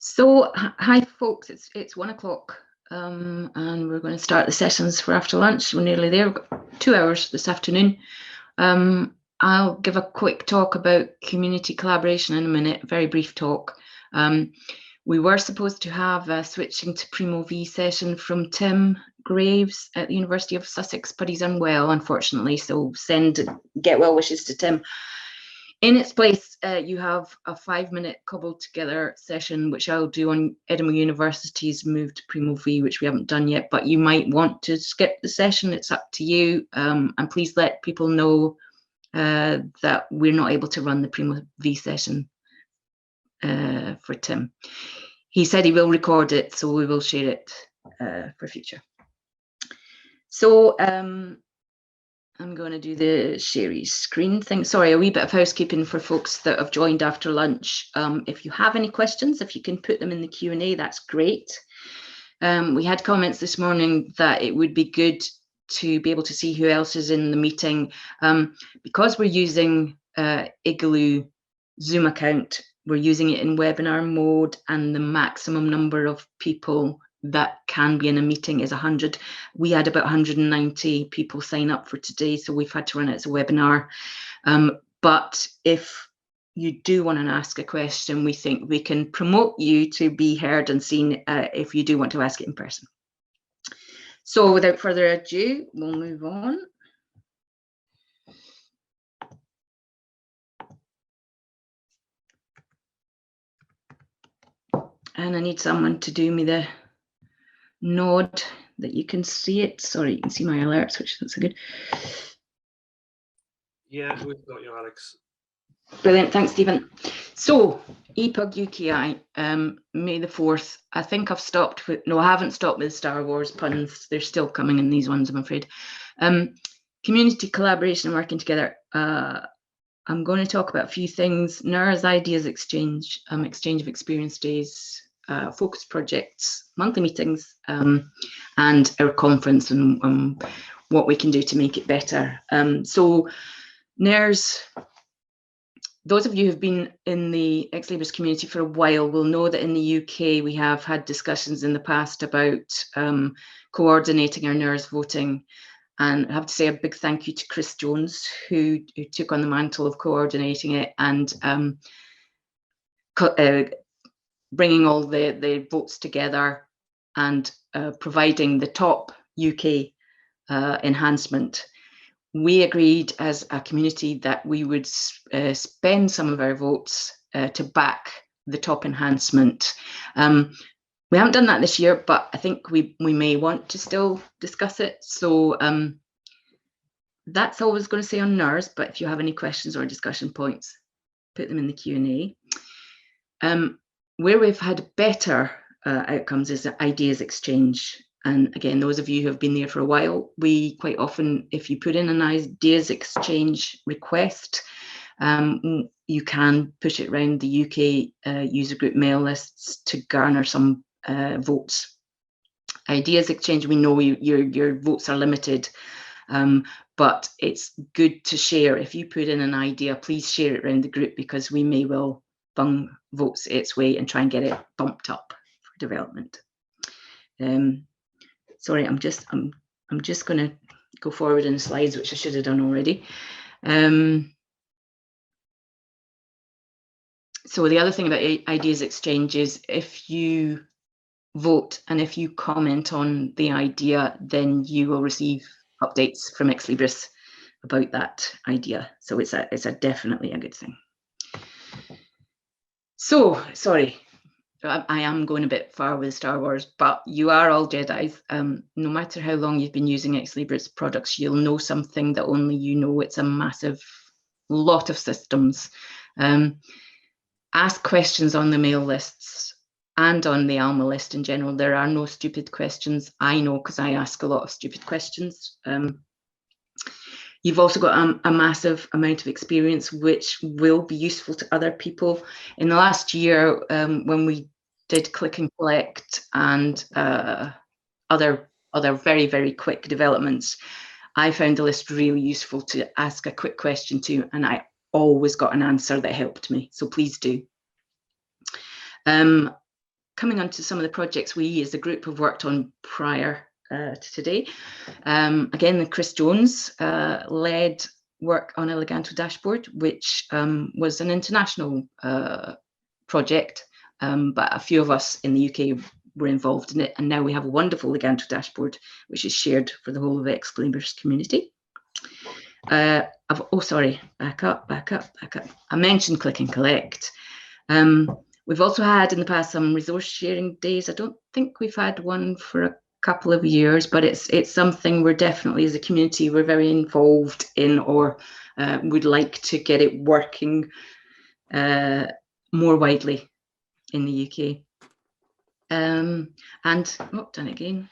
Hi folks, it's 1 o'clock, and we're going to start the sessions for after lunch. We're nearly there. We've got 2 hours this afternoon. I'll give a quick talk about community collaboration in a minute, a very brief talk. We were supposed to have a switching to Primo V session from Tim Graves at the University of Sussex, but he's unwell, unfortunately, so send get well wishes to Tim. In its place, you have a 5-minute cobbled together session, which I'll do on Edinburgh University's move to Primo V, which we haven't done yet, but you might want to skip the session. It's up to you. And please let people know that we're not able to run the Primo V session for Tim. He said he will record it, so we will share it for future. So I'm going to do the share screen thing. Sorry, a wee bit of housekeeping for folks that have joined after lunch. If you have any questions, if you can put them in the Q&A, that's great. We had comments this morning that it would be good to be able to see who else is in the meeting. Because we're using Igloo Zoom account, we're using it in webinar mode, and the maximum number of people that can be in a meeting is 100. We had about 190 people sign up for today, so we've had to run it as a webinar. But if you do want to ask a question, we think we can promote you to be heard and seen if you do want to ask it in person. So without further ado, we'll move on. And I need someone to do me the nod that you can see it. Sorry, you can see my alerts, which looks good. Yeah, we've got you, Alex. Brilliant, thanks, Stephen. So, EPUG-UKI, May the 4th. I think I've stopped with, no, I haven't stopped with Star Wars puns. They're still coming in these ones, I'm afraid. Community collaboration and working together. I'm going to talk about a few things. NERS ideas exchange, exchange of experience days, focus projects, monthly meetings, and our conference and what we can do to make it better. So NERS, those of you who've been in the Ex Libris community for a while will know that in the UK we have had discussions in the past about coordinating our NERS voting. And I have to say a big thank you to Chris Jones, who took on the mantle of coordinating it and bringing all the votes together and providing the top UK enhancement. We agreed as a community that we would spend some of our votes to back the top enhancement. We haven't done that this year, but I think we may want to still discuss it. So that's all I was going to say on NERS, but if you have any questions or discussion points, put them in the Q&A. Where we've had better outcomes is ideas exchange. And again, those of you who have been there for a while, we quite often, if you put in an ideas exchange request, you can push it around the UK user group mail lists to garner some votes. Ideas exchange, we know your votes are limited, but it's good to share. If you put in an idea, please share it around the group, because we may well bung votes its way and try and get it bumped up for development. Sorry, I'm just going to go forward in the slides, which I should have done already. So the other thing about ideas exchange is if you vote and if you comment on the idea, then you will receive updates from Ex Libris about that idea. So it's a definitely a good thing. So sorry, I am going a bit far with Star Wars, but you are all Jedis. No matter how long you've been using Ex Libris products, you'll know something that only you know. It's a massive lot of systems. Ask questions on the mail lists and on the ALMA list in general. There are no stupid questions. I know, because I ask a lot of stupid questions. You've also got a massive amount of experience, which will be useful to other people. In the last year, when we did click and collect and other very, very quick developments, I found the list really useful to ask a quick question to, and I always got an answer that helped me. So please do. coming on to some of the projects we as a group have worked on prior to today. Again, Chris Jones led work on Eleganto Dashboard, which was an international project, but a few of us in the UK were involved in it, and now we have a wonderful Eleganto Dashboard, which is shared for the whole of the ex-Libris community. Back up. I mentioned Click and Collect. We've also had in the past some resource sharing days. I don't think we've had one for a couple of years, but it's something we're definitely, as a community, we're very involved in, or would like to get it working more widely in the UK. And done again.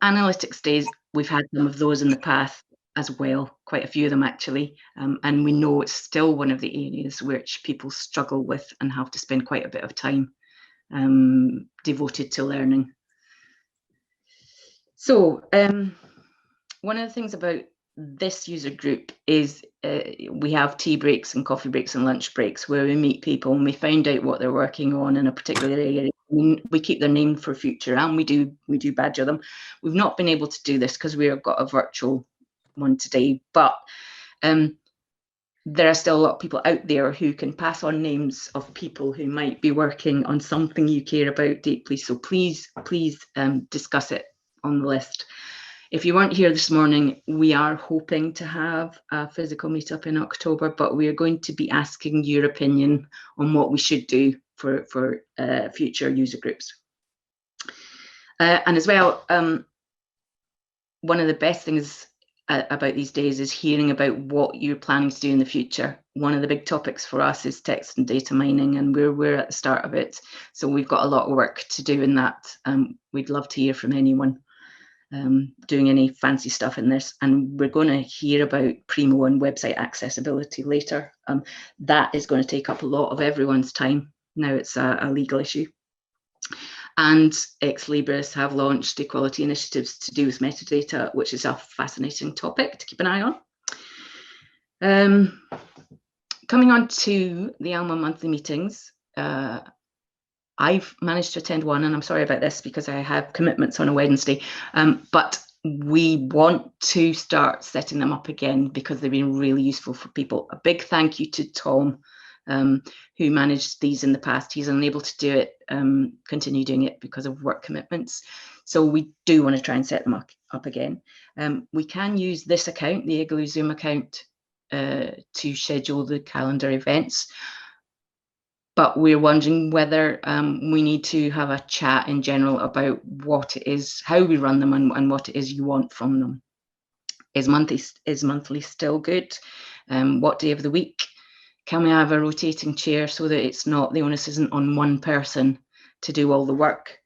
Analytics days, we've had some of those in the past as well, quite a few of them actually, and we know it's still one of the areas which people struggle with and have to spend quite a bit of time devoted to learning. So one of the things about this user group is we have tea breaks and coffee breaks and lunch breaks where we meet people and we find out what they're working on in a particular area. We keep their name for future, and we do badger them. We've not been able to do this because we've got a virtual one today, but there are still a lot of people out there who can pass on names of people who might be working on something you care about deeply. So please discuss it on the list. If you weren't here this morning, we are hoping to have a physical meetup in October, but we are going to be asking your opinion on what we should do for future user groups. And as well, one of the best things about these days is hearing about what you're planning to do in the future. One of the big topics for us is text and data mining, and we're at the start of it. So we've got a lot of work to do in that. We'd love to hear from anyone doing any fancy stuff in this, and we're going to hear about Primo and website accessibility later. That is going to take up a lot of everyone's time. Now it's a legal issue. And ex-Libris have launched equality initiatives to do with metadata, which is a fascinating topic to keep an eye on. Coming on to the Alma monthly meetings, I've managed to attend one, and I'm sorry about this because I have commitments on a Wednesday, but we want to start setting them up again because they've been really useful for people. A big thank you to Tom, who managed these in the past. He's unable to do it, continue doing it because of work commitments. So we do want to try and set them up again. We can use this account, the Igloo Zoom account, to schedule the calendar events. But we're wondering whether we need to have a chat in general about what it is, how we run them, and what it is you want from them. Is monthly still good? What day of the week? Can we have a rotating chair so that it's not, the onus isn't on one person to do all the work?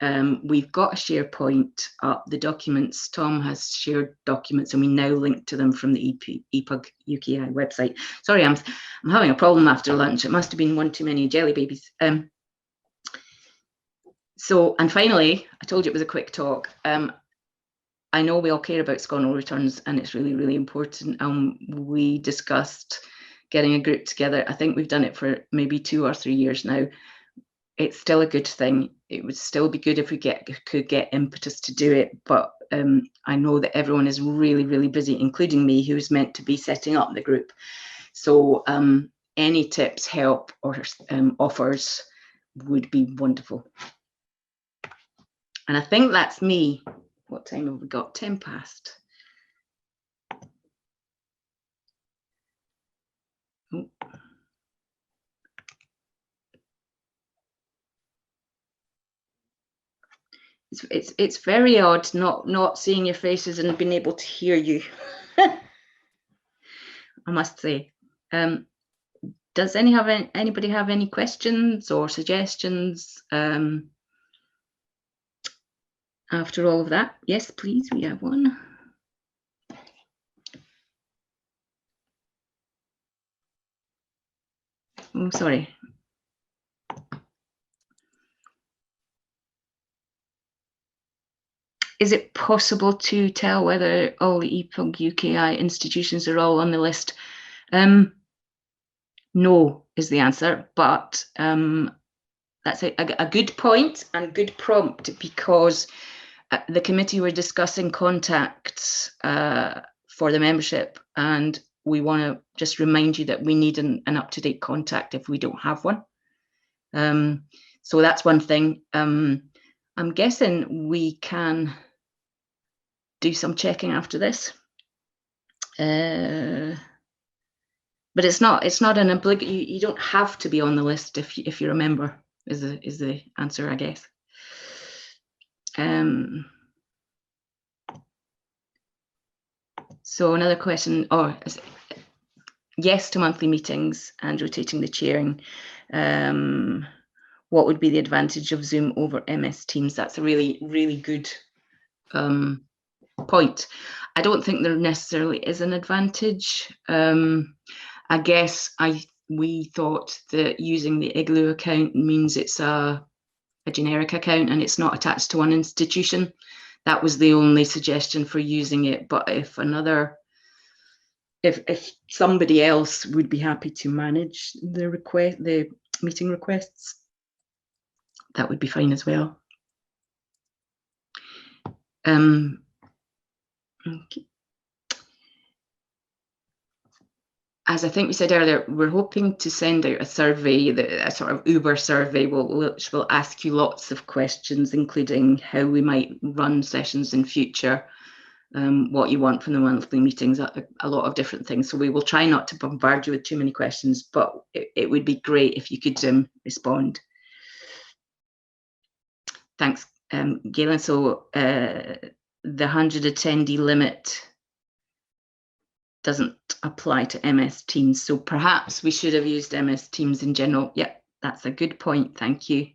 We've got a SharePoint up. The documents, Tom has shared documents, and we now link to them from the EPUG-UKI website. Sorry, I'm having a problem after lunch. It must have been one too many jelly babies. And finally, I told you it was a quick talk. I know we all care about Sconnell returns, and it's really, really important. We discussed getting a group together. I think we've done it for maybe 2 or 3 years now. It's still a good thing. It would still be good if we could get impetus to do it, but I know that everyone is really, really busy, including me, who's meant to be setting up the group. So any tips, help, or offers would be wonderful. And I think that's me. What time have we got? 10 past. Oh. It's very odd not seeing your faces and being able to hear you. I must say. Does anybody have any questions or suggestions after all of that? Yes, please, we have one. Oh, sorry. Is it possible to tell whether all the EPUG-UKI institutions are all on the list? No is the answer, but That's a good point and good prompt, because the committee were discussing contacts for the membership, and we want to just remind you that we need an up-to-date contact if we don't have one. So that's one thing. I'm guessing we can do some checking after this. But it's not an obligatory. You don't have to be on the list if you're a member. Is the answer, I guess. So another question, yes to monthly meetings and rotating the chairing. What would be the advantage of Zoom over MS Teams? That's a really, really good point. I don't think there necessarily is an advantage. I guess we thought that using the Igloo account means it's a generic account and it's not attached to one institution. That was the only suggestion for using it. But if somebody else would be happy to manage the meeting requests, that would be fine as well. Okay. As I think we said earlier, we're hoping to send out a survey, a sort of Uber survey, which will ask you lots of questions, including how we might run sessions in future, what you want from the monthly meetings, a lot of different things. So we will try not to bombard you with too many questions, but it would be great if you could respond. Thanks, Galen. So the 100 attendee limit doesn't apply to MS Teams. So perhaps we should have used MS Teams in general. Yeah, that's a good point. Thank you.